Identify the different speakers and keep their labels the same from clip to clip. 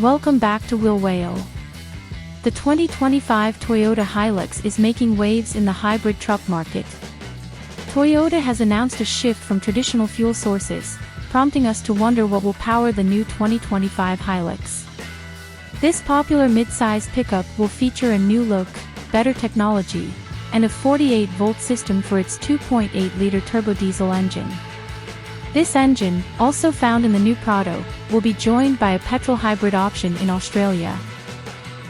Speaker 1: Welcome back to Will Whale. The 2025 Toyota Hilux is making waves in the hybrid truck market. Toyota has announced a shift from traditional fuel sources, prompting us to wonder what will power the new 2025 Hilux. This popular midsize pickup will feature a new look, better technology, and a 48-volt system for its 2.8-liter turbodiesel engine. This engine, also found in the new Prado, will be joined by a petrol hybrid option in Australia.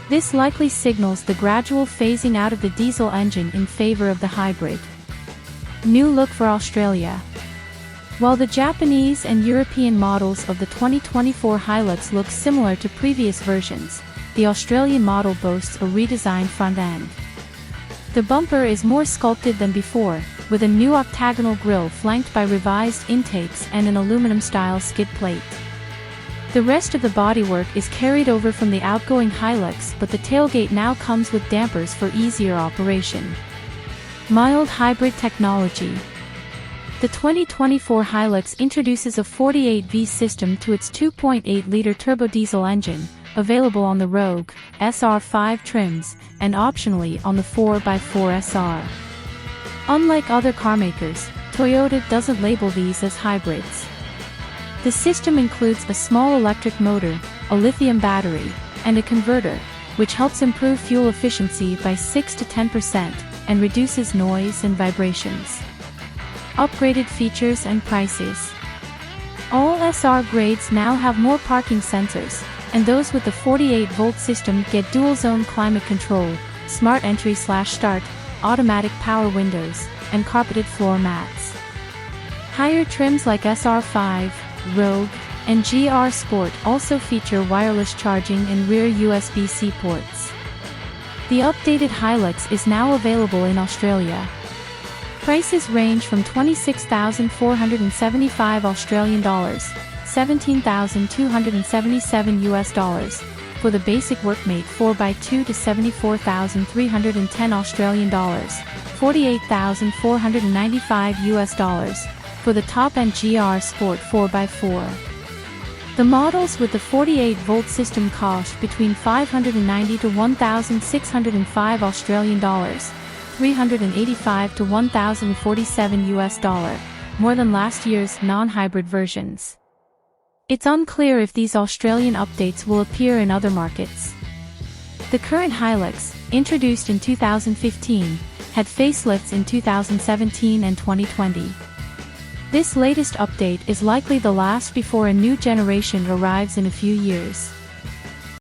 Speaker 1: This likely signals the gradual phasing out of the diesel engine in favor of the hybrid. New look for Australia. While the Japanese and European models of the 2024 Hilux look similar to previous versions, the Australian model boasts a redesigned front end. The bumper is more sculpted than before, with a new octagonal grille flanked by revised intakes and an aluminum-style skid plate. The rest of the bodywork is carried over from the outgoing Hilux, but the tailgate now comes with dampers for easier operation. Mild hybrid technology. The 2024 Hilux introduces a 48V system to its 2.8-liter turbodiesel engine, available on the Rogue SR5 trims, and optionally on the 4x4 SR. Unlike other carmakers, Toyota doesn't label these as hybrids. The system includes a small electric motor, a lithium battery, and a converter, which helps improve fuel efficiency by 6 to 10% and reduces noise and vibrations. Upgraded features and prices. All SR grades now have more parking sensors, and those with the 48-volt system get dual-zone climate control, smart entry/start, automatic power windows, and carpeted floor mats. Higher trims like SR5, Rogue, and GR Sport also feature wireless charging and rear USB-C ports. The updated Hilux is now available in Australia. Prices range from $26,475 Australian dollars, $17,277 US, for the basic Workmate 4x2 to $74,310 Australian dollars, $48,495 US, for the top-end GR Sport 4x4. The models with the 48-volt system cost between $590 to $1,605 Australian dollars, $385 to $1,047 US, more than last year's non-hybrid versions. It's unclear if these Australian updates will appear in other markets. The current Hilux, introduced in 2015, had facelifts in 2017 and 2020. This latest update is likely the last before a new generation arrives in a few years.